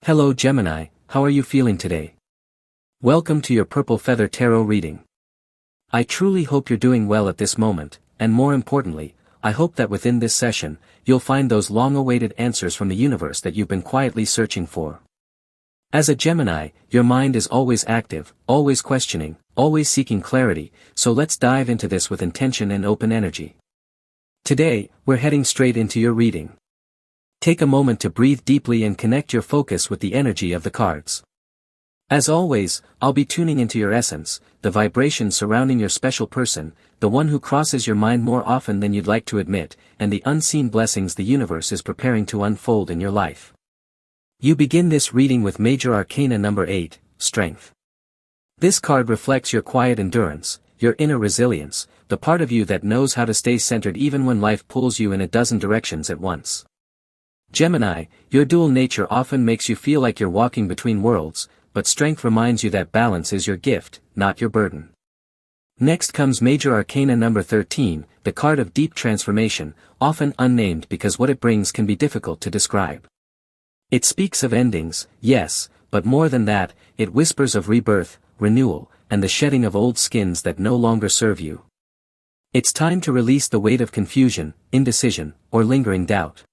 Hello Gemini, how are you feeling today? Welcome to your Purple Feather Tarot reading. I truly hope you're doing well at this moment, and more importantly, I hope that within this session, you'll find those long-awaited answers from the universe that you've been quietly searching for. As a Gemini, your mind is always active, always questioning, always seeking clarity, so let's dive into this with intention and open energy. Today, we're heading straight into your reading. Take a moment to breathe deeply and connect your focus with the energy of the cards. As always, I'll be tuning into your essence, the vibrations surrounding your special person, the one who crosses your mind more often than you'd like to admit, and the unseen blessings the universe is preparing to unfold in your life. You begin this reading with Major Arcana number 8, Strength. This card reflects your quiet endurance, your inner resilience, the part of you that knows how to stay centered even when life pulls you in a dozen directions at once. Gemini, your dual nature often makes you feel like you're walking between worlds, but strength reminds you that balance is your gift, not your burden. Next comes Major Arcana number 13, the card of deep transformation, often unnamed because what it brings can be difficult to describe. It speaks of endings, yes, but more than that, it whispers of rebirth, renewal, and the shedding of old skins that no longer serve you. It's time to release the weight of confusion, indecision, or lingering doubt.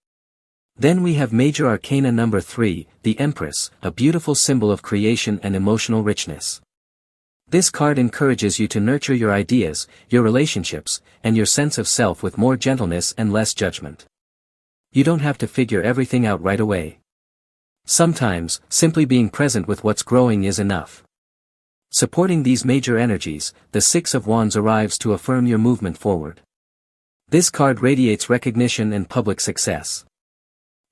Then we have Major Arcana number 3, the Empress, a beautiful symbol of creation and emotional richness. This card encourages you to nurture your ideas, your relationships, and your sense of self with more gentleness and less judgment. You don't have to figure everything out right away. Sometimes, simply being present with what's growing is enough. Supporting these major energies, the Six of Wands arrives to affirm your movement forward. This card radiates recognition and public success.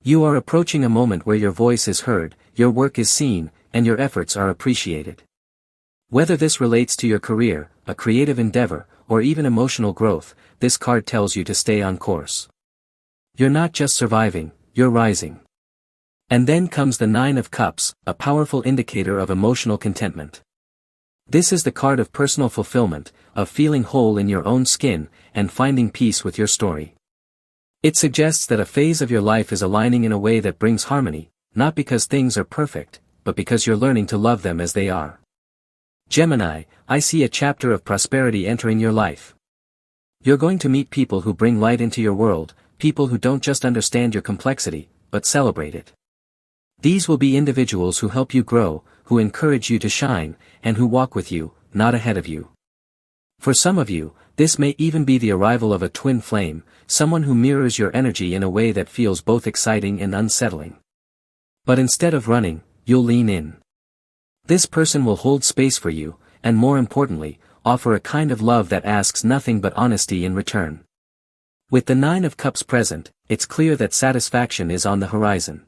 You are approaching a moment where your voice is heard, your work is seen, and your efforts are appreciated. Whether this relates to your career, a creative endeavor, or even emotional growth, this card tells you to stay on course. You're not just surviving, you're rising. And then comes the Nine of Cups, a powerful indicator of emotional contentment. This is the card of personal fulfillment, of feeling whole in your own skin, and finding peace with your story. It suggests that a phase of your life is aligning in a way that brings harmony, not because things are perfect, but because you're learning to love them as they are. Gemini, I see a chapter of prosperity entering your life. You're going to meet people who bring light into your world, people who don't just understand your complexity, but celebrate it. These will be individuals who help you grow, who encourage you to shine, and who walk with you, not ahead of you. For some of you, this may even be the arrival of a twin flame, someone who mirrors your energy in a way that feels both exciting and unsettling. But instead of running, you'll lean in. This person will hold space for you, and more importantly, offer a kind of love that asks nothing but honesty in return. With the Nine of Cups present, it's clear that satisfaction is on the horizon.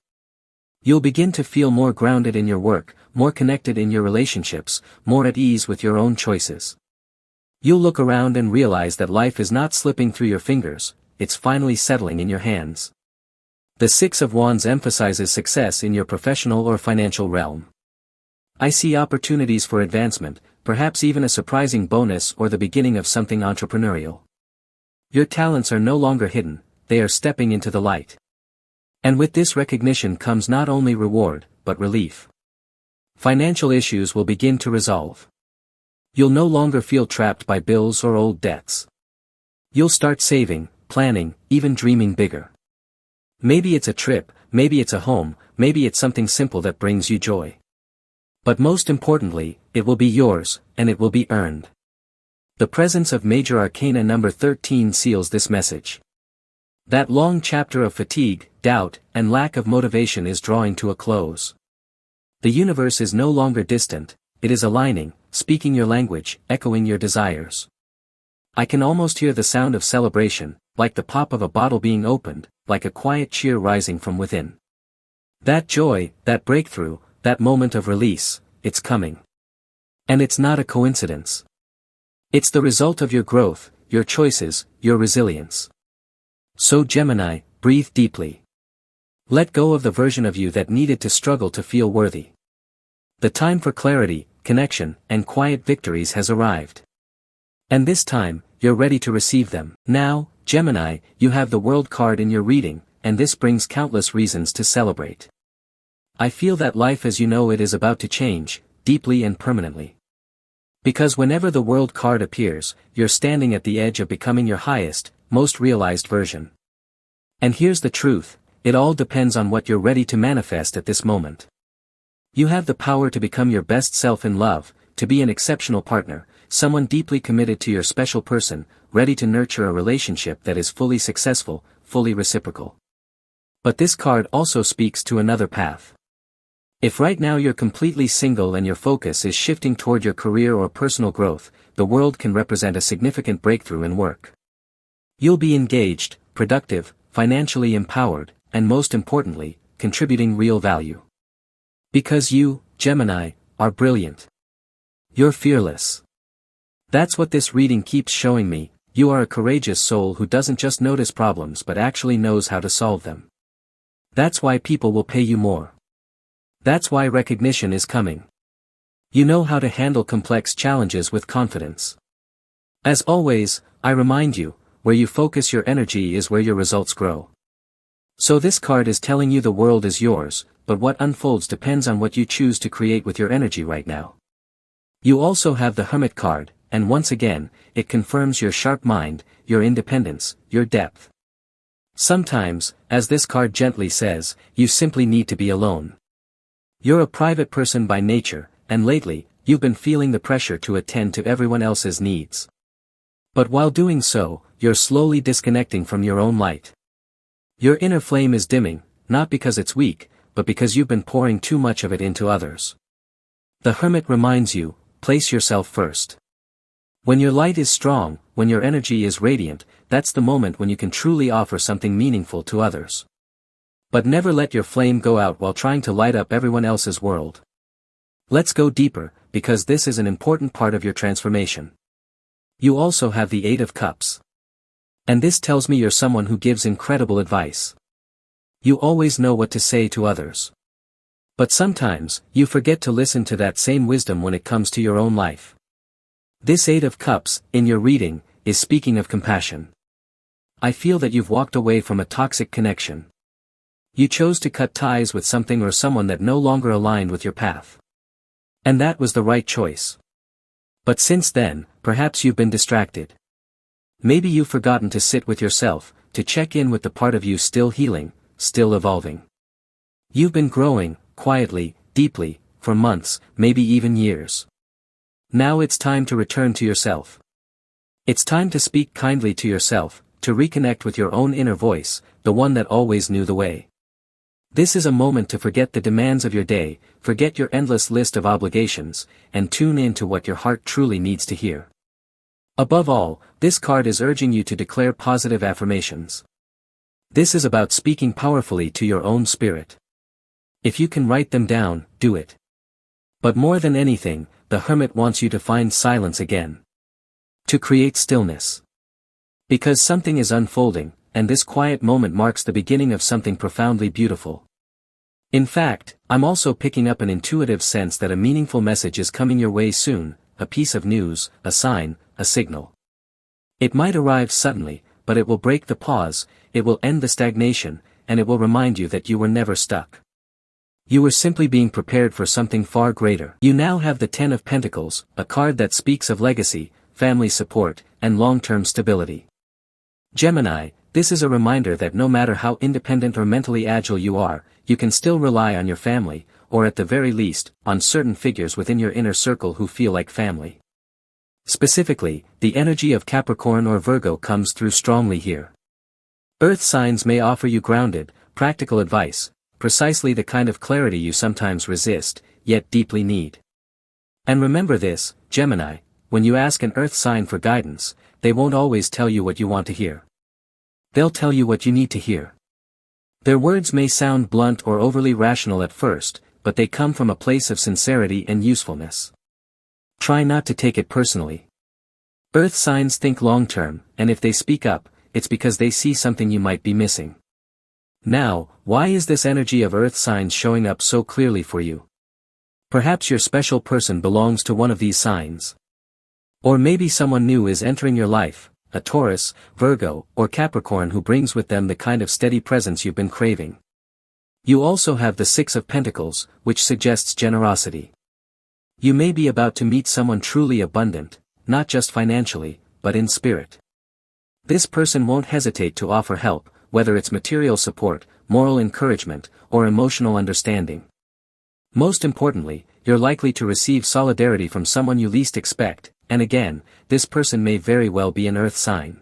You'll begin to feel more grounded in your work, more connected in your relationships, more at ease with your own choices. You'll look around and realize that life is not slipping through your fingers, it's finally settling in your hands. The Six of Wands emphasizes success in your professional or financial realm. I see opportunities for advancement, perhaps even a surprising bonus or the beginning of something entrepreneurial. Your talents are no longer hidden, they are stepping into the light. And with this recognition comes not only reward, but relief. Financial issues will begin to resolve. You'll no longer feel trapped by bills or old debts. You'll start saving, planning, even dreaming bigger. Maybe it's a trip, maybe it's a home, maybe it's something simple that brings you joy. But most importantly, it will be yours, and it will be earned. The presence of Major Arcana number 13 seals this message. That long chapter of fatigue, doubt, and lack of motivation is drawing to a close. The universe is no longer distant, it is aligning, speaking your language, echoing your desires. I can almost hear the sound of celebration, like the pop of a bottle being opened, like a quiet cheer rising from within. That joy, that breakthrough, that moment of release, it's coming. And it's not a coincidence. It's the result of your growth, your choices, your resilience. So Gemini, breathe deeply. Let go of the version of you that needed to struggle to feel worthy. The time for clarity, connection, and quiet victories has arrived. And this time, you're ready to receive them. Now, Gemini, you have the World card in your reading, and this brings countless reasons to celebrate. I feel that life as you know it is about to change, deeply and permanently. Because whenever the world card appears, you're standing at the edge of becoming your highest, most realized version. And here's the truth, it all depends on what you're ready to manifest at this moment. You have the power to become your best self in love, to be an exceptional partner, someone deeply committed to your special person, ready to nurture a relationship that is fully successful, fully reciprocal. But this card also speaks to another path. If right now you're completely single and your focus is shifting toward your career or personal growth, the world can represent a significant breakthrough in work. You'll be engaged, productive, financially empowered, and most importantly, contributing real value. Because you, Gemini, are brilliant. You're fearless. That's what this reading keeps showing me, you are a courageous soul who doesn't just notice problems but actually knows how to solve them. That's why people will pay you more. That's why recognition is coming. You know how to handle complex challenges with confidence. As always, I remind you, where you focus your energy is where your results grow. So this card is telling you the world is yours, but what unfolds depends on what you choose to create with your energy right now. You also have the Hermit card, and once again, it confirms your sharp mind, your independence, your depth. Sometimes, as this card gently says, you simply need to be alone. You're a private person by nature, and lately, you've been feeling the pressure to attend to everyone else's needs. But while doing so, you're slowly disconnecting from your own light. Your inner flame is dimming, not because it's weak, but because you've been pouring too much of it into others. The Hermit reminds you, place yourself first. When your light is strong, when your energy is radiant, that's the moment when you can truly offer something meaningful to others. But never let your flame go out while trying to light up everyone else's world. Let's go deeper, because this is an important part of your transformation. You also have the Eight of Cups. And this tells me you're someone who gives incredible advice. You always know what to say to others. But sometimes, you forget to listen to that same wisdom when it comes to your own life. This Eight of Cups, in your reading, is speaking of compassion. I feel that you've walked away from a toxic connection. You chose to cut ties with something or someone that no longer aligned with your path. And that was the right choice. But since then, perhaps you've been distracted. Maybe you've forgotten to sit with yourself, to check in with the part of you still healing, still evolving. You've been growing, quietly, deeply, for months, maybe even years. Now it's time to return to yourself. It's time to speak kindly to yourself, to reconnect with your own inner voice, the one that always knew the way. This is a moment to forget the demands of your day, forget your endless list of obligations, and tune in to what your heart truly needs to hear. Above all, this card is urging you to declare positive affirmations. This is about speaking powerfully to your own spirit. If you can write them down, do it. But more than anything, the Hermit wants you to find silence again. To create stillness. Because something is unfolding, and this quiet moment marks the beginning of something profoundly beautiful. In fact, I'm also picking up an intuitive sense that a meaningful message is coming your way soon, a piece of news, a sign, a signal. It might arrive suddenly, but it will break the pause, it will end the stagnation, and it will remind you that you were never stuck. You were simply being prepared for something far greater. You now have the Ten of Pentacles, a card that speaks of legacy, family support, and long-term stability. Gemini, this is a reminder that no matter how independent or mentally agile you are, you can still rely on your family, or at the very least, on certain figures within your inner circle who feel like family. Specifically, the energy of Capricorn or Virgo comes through strongly here. Earth signs may offer you grounded, practical advice, precisely the kind of clarity you sometimes resist, yet deeply need. And remember this, Gemini, when you ask an Earth sign for guidance, they won't always tell you what you want to hear. They'll tell you what you need to hear. Their words may sound blunt or overly rational at first, but they come from a place of sincerity and usefulness. Try not to take it personally. Earth signs think long-term, and if they speak up, it's because they see something you might be missing. Now, why is this energy of Earth signs showing up so clearly for you? Perhaps your special person belongs to one of these signs. Or maybe someone new is entering your life, a Taurus, Virgo, or Capricorn who brings with them the kind of steady presence you've been craving. You also have the Six of Pentacles, which suggests generosity. You may be about to meet someone truly abundant, not just financially, but in spirit. This person won't hesitate to offer help, whether it's material support, moral encouragement, or emotional understanding. Most importantly, you're likely to receive solidarity from someone you least expect, and again, this person may very well be an earth sign.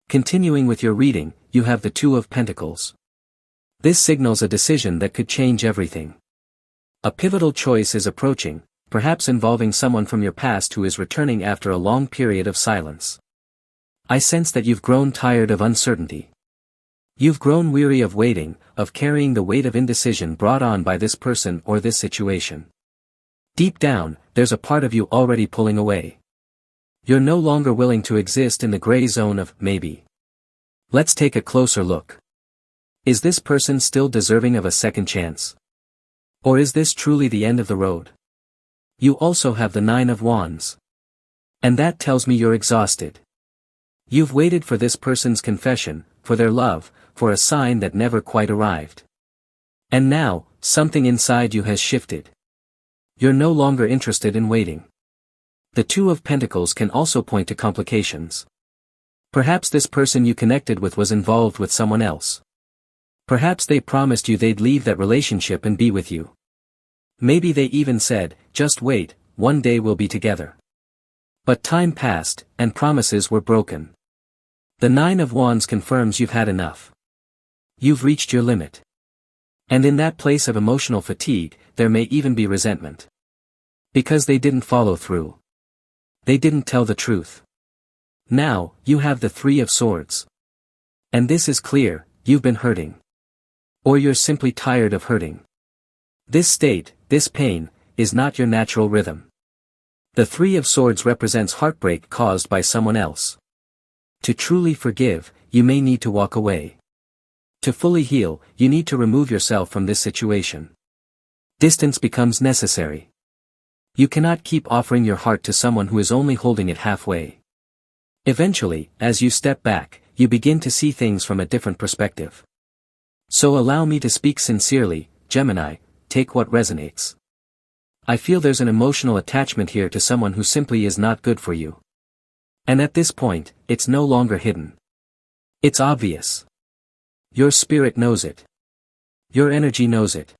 Continuing with your reading, you have the Two of Pentacles. This signals a decision that could change everything. A pivotal choice is approaching, perhaps involving someone from your past who is returning after a long period of silence. I sense that you've grown tired of uncertainty. You've grown weary of waiting, of carrying the weight of indecision brought on by this person or this situation. Deep down, there's a part of you already pulling away. You're no longer willing to exist in the gray zone of maybe. Let's take a closer look. Is this person still deserving of a second chance? Or is this truly the end of the road? You also have the Nine of Wands. And that tells me you're exhausted. You've waited for this person's confession, for their love, for a sign that never quite arrived. And now, something inside you has shifted. You're no longer interested in waiting. The Two of Pentacles can also point to complications. Perhaps this person you connected with was involved with someone else. Perhaps they promised you they'd leave that relationship and be with you. Maybe they even said, just wait, one day we'll be together. But time passed, and promises were broken. The Nine of Wands confirms you've had enough. You've reached your limit. And in that place of emotional fatigue, there may even be resentment. Because they didn't follow through. They didn't tell the truth. Now, you have the Three of Swords. And this is clear, you've been hurting. Or you're simply tired of hurting. This state, this pain, is not your natural rhythm. The Three of Swords represents heartbreak caused by someone else. To truly forgive, you may need to walk away. To fully heal, you need to remove yourself from this situation. Distance becomes necessary. You cannot keep offering your heart to someone who is only holding it halfway. Eventually, as you step back, you begin to see things from a different perspective. So allow me to speak sincerely, Gemini, take what resonates. I feel there's an emotional attachment here to someone who simply is not good for you. And at this point, it's no longer hidden. It's obvious. Your spirit knows it. Your energy knows it.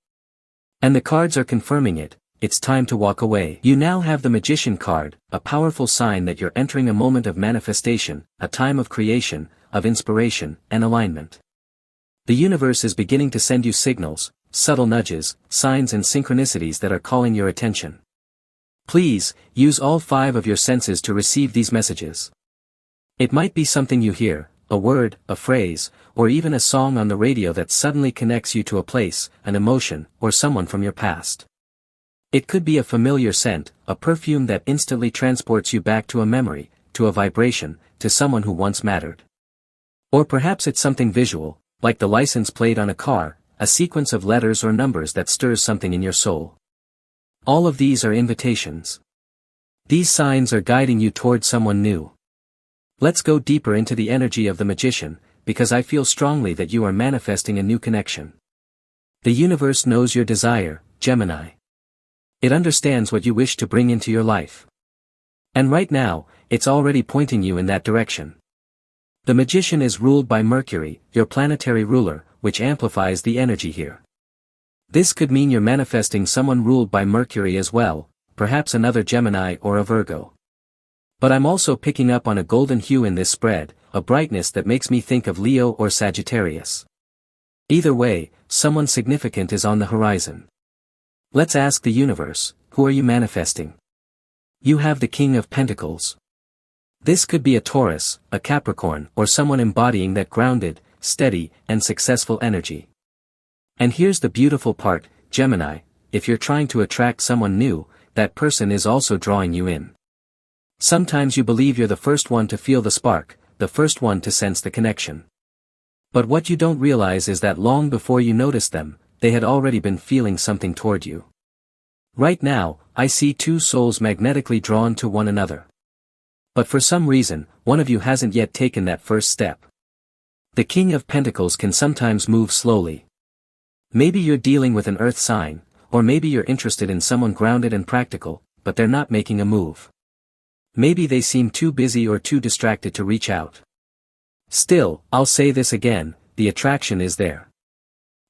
And the cards are confirming it, it's time to walk away. You now have the Magician card, a powerful sign that you're entering a moment of manifestation, a time of creation, of inspiration, and alignment. The universe is beginning to send you signals, subtle nudges, signs and synchronicities that are calling your attention. Please, use all 5 of your senses to receive these messages. It might be something you hear, a word, a phrase, or even a song on the radio that suddenly connects you to a place, an emotion, or someone from your past. It could be a familiar scent, a perfume that instantly transports you back to a memory, to a vibration, to someone who once mattered. Or perhaps it's something visual, like the license plate on a car, a sequence of letters or numbers that stirs something in your soul. All of these are invitations. These signs are guiding you toward someone new. Let's go deeper into the energy of the Magician, because I feel strongly that you are manifesting a new connection. The universe knows your desire, Gemini. It understands what you wish to bring into your life. And right now, it's already pointing you in that direction. The Magician is ruled by Mercury, your planetary ruler, which amplifies the energy here. This could mean you're manifesting someone ruled by Mercury as well, perhaps another Gemini or a Virgo. But I'm also picking up on a golden hue in this spread, a brightness that makes me think of Leo or Sagittarius. Either way, someone significant is on the horizon. Let's ask the universe, who are you manifesting? You have the King of Pentacles. This could be a Taurus, a Capricorn, or someone embodying that grounded, steady, and successful energy. And here's the beautiful part, Gemini, if you're trying to attract someone new, that person is also drawing you in. Sometimes you believe you're the first one to feel the spark, the first one to sense the connection. But what you don't realize is that long before you noticed them, they had already been feeling something toward you. Right now, I see 2 souls magnetically drawn to one another. But for some reason, one of you hasn't yet taken that first step. The King of Pentacles can sometimes move slowly. Maybe you're dealing with an earth sign, or maybe you're interested in someone grounded and practical, but they're not making a move. Maybe they seem too busy or too distracted to reach out. Still, I'll say this again, the attraction is there.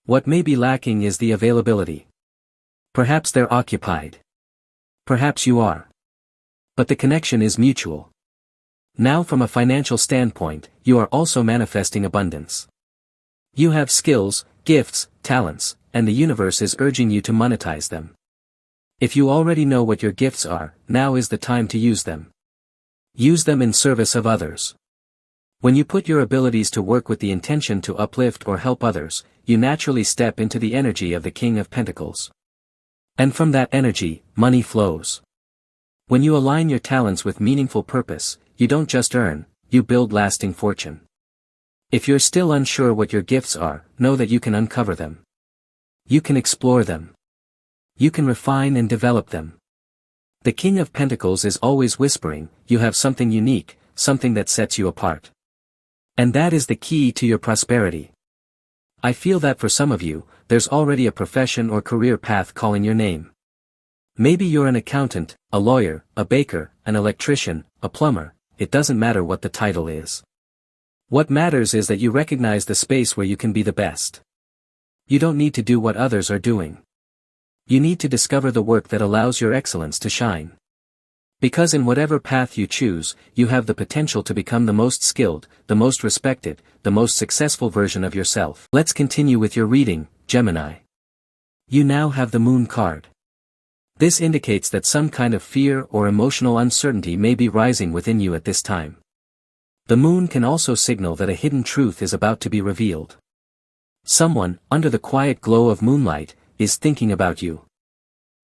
What may be lacking is the availability. Perhaps they're occupied. Perhaps you are. But the connection is mutual. Now from a financial standpoint, you are also manifesting abundance. You have skills, gifts, talents, and the universe is urging you to monetize them. If you already know what your gifts are, now is the time to use them. Use them in service of others. When you put your abilities to work with the intention to uplift or help others, you naturally step into the energy of the King of Pentacles. And from that energy, money flows. When you align your talents with meaningful purpose, you don't just earn, you build lasting fortune. If you're still unsure what your gifts are, know that you can uncover them. You can explore them. You can refine and develop them. The King of Pentacles is always whispering, you have something unique, something that sets you apart. And that is the key to your prosperity. I feel that for some of you, there's already a profession or career path calling your name. Maybe you're an accountant, a lawyer, a baker, an electrician, a plumber, it doesn't matter what the title is. What matters is that you recognize the space where you can be the best. You don't need to do what others are doing. You need to discover the work that allows your excellence to shine. Because in whatever path you choose, you have the potential to become the most skilled, the most respected, the most successful version of yourself. Let's continue with your reading, Gemini. You now have the Moon card. This indicates that some kind of fear or emotional uncertainty may be rising within you at this time. The Moon can also signal that a hidden truth is about to be revealed. Someone, under the quiet glow of moonlight, is thinking about you.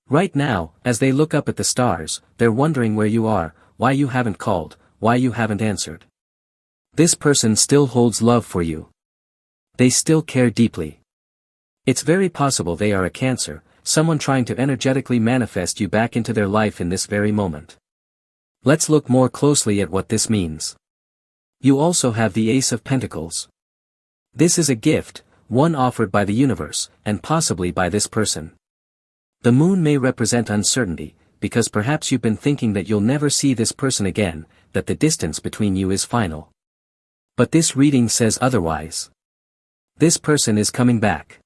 Right now, as they look up at the stars, they're wondering where you are, why you haven't called, why you haven't answered. This person still holds love for you. They still care deeply. It's very possible they are a Cancer, someone trying to energetically manifest you back into their life in this very moment. Let's look more closely at what this means. You also have the Ace of Pentacles. This is a gift, one offered by the universe, and possibly by this person. The Moon may represent uncertainty, because perhaps you've been thinking that you'll never see this person again, that the distance between you is final. But this reading says otherwise. This person is coming back.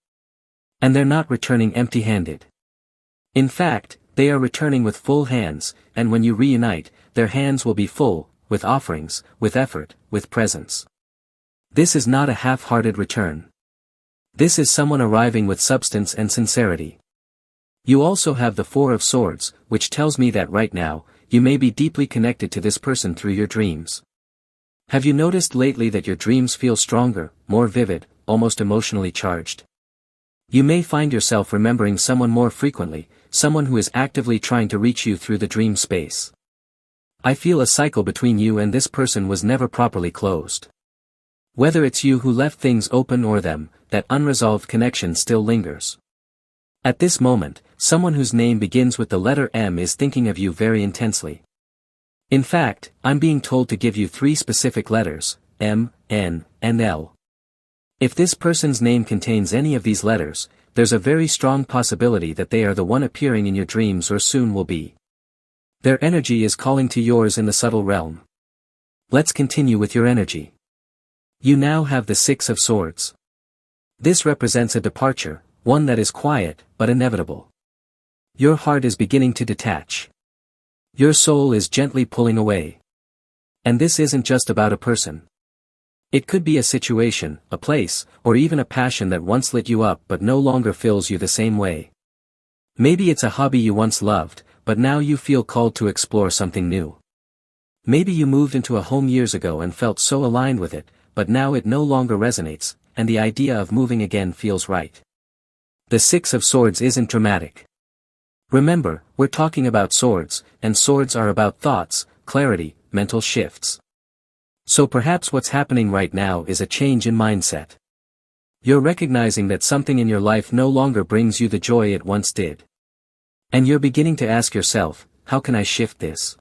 And they're not returning empty-handed. In fact, they are returning with full hands, and when you reunite, their hands will be full, with offerings, with effort, with presence. This is not a half-hearted return. This is someone arriving with substance and sincerity. You also have the Four of Swords, which tells me that right now, you may be deeply connected to this person through your dreams. Have you noticed lately that your dreams feel stronger, more vivid, almost emotionally charged? You may find yourself remembering someone more frequently, someone who is actively trying to reach you through the dream space. I feel a cycle between you and this person was never properly closed. Whether it's you who left things open or them, that unresolved connection still lingers. At this moment, someone whose name begins with the letter M is thinking of you very intensely. In fact, I'm being told to give you 3 specific letters, M, N, and L. If this person's name contains any of these letters, there's a very strong possibility that they are the one appearing in your dreams or soon will be. Their energy is calling to yours in the subtle realm. Let's continue with your energy. You now have the Six of Swords. This represents a departure, one that is quiet, but inevitable. Your heart is beginning to detach. Your soul is gently pulling away. And this isn't just about a person. It could be a situation, a place, or even a passion that once lit you up but no longer fills you the same way. Maybe it's a hobby you once loved, but now you feel called to explore something new. Maybe you moved into a home years ago and felt so aligned with it, but now it no longer resonates, and the idea of moving again feels right. The Six of Swords isn't dramatic. Remember, we're talking about swords, and swords are about thoughts, clarity, mental shifts. So perhaps what's happening right now is a change in mindset. You're recognizing that something in your life no longer brings you the joy it once did. And you're beginning to ask yourself, how can I shift this?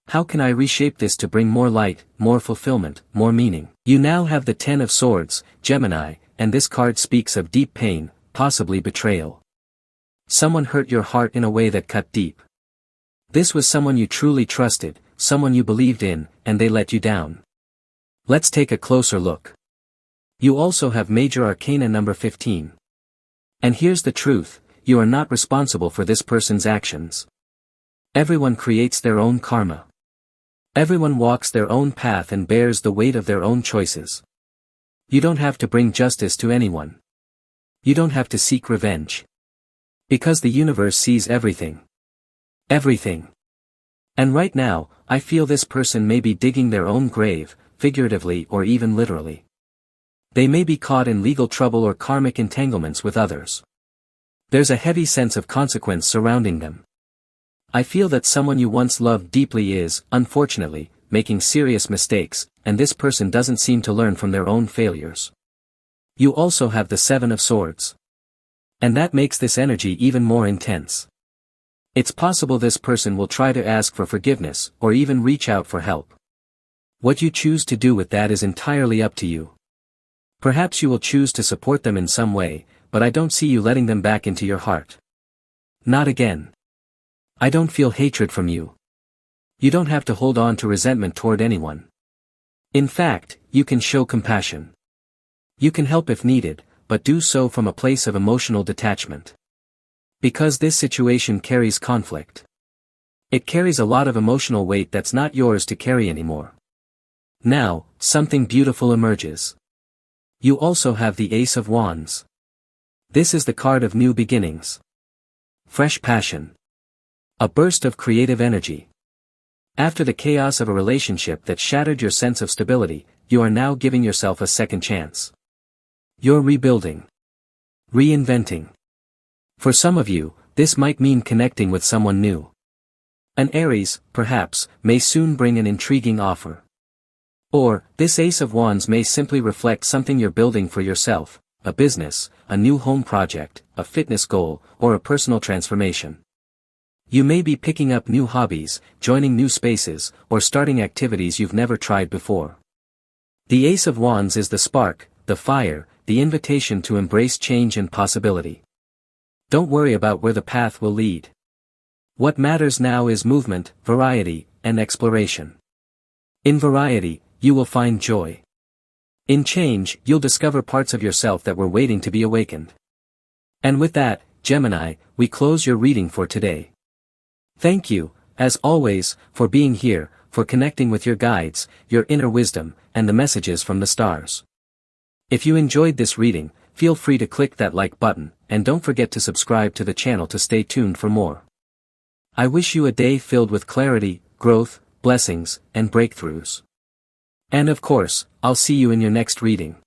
How can I reshape this to bring more light, more fulfillment, more meaning? You now have the Ten of Swords, Gemini, and this card speaks of deep pain, possibly betrayal. Someone hurt your heart in a way that cut deep. This was someone you truly trusted, someone you believed in, and they let you down. Let's take a closer look. You also have Major Arcana number 15. And here's the truth, you are not responsible for this person's actions. Everyone creates their own karma. Everyone walks their own path and bears the weight of their own choices. You don't have to bring justice to anyone. You don't have to seek revenge. Because the universe sees everything. Everything. And right now, I feel this person may be digging their own grave, figuratively or even literally. They may be caught in legal trouble or karmic entanglements with others. There's a heavy sense of consequence surrounding them. I feel that someone you once loved deeply is, unfortunately, making serious mistakes, and this person doesn't seem to learn from their own failures. You also have the Seven of Swords. And that makes this energy even more intense. It's possible this person will try to ask for forgiveness, or even reach out for help. What you choose to do with that is entirely up to you. Perhaps you will choose to support them in some way, but I don't see you letting them back into your heart. Not again. I don't feel hatred from you. You don't have to hold on to resentment toward anyone. In fact, you can show compassion. You can help if needed, but do so from a place of emotional detachment. Because this situation carries conflict. It carries a lot of emotional weight that's not yours to carry anymore. Now, something beautiful emerges. You also have the Ace of Wands. This is the card of new beginnings. Fresh passion. A burst of creative energy. After the chaos of a relationship that shattered your sense of stability, you are now giving yourself a second chance. You're rebuilding. Reinventing. For some of you, this might mean connecting with someone new. An Aries, perhaps, may soon bring an intriguing offer. Or, this Ace of Wands may simply reflect something you're building for yourself, a business, a new home project, a fitness goal, or a personal transformation. You may be picking up new hobbies, joining new spaces, or starting activities you've never tried before. The Ace of Wands is the spark, the fire, the invitation to embrace change and possibility. Don't worry about where the path will lead. What matters now is movement, variety, and exploration. In variety, you will find joy. In change, you'll discover parts of yourself that were waiting to be awakened. And with that, Gemini, we close your reading for today. Thank you, as always, for being here, for connecting with your guides, your inner wisdom, and the messages from the stars. If you enjoyed this reading, feel free to click that like button, and don't forget to subscribe to the channel to stay tuned for more. I wish you a day filled with clarity, growth, blessings, and breakthroughs. And of course, I'll see you in your next reading.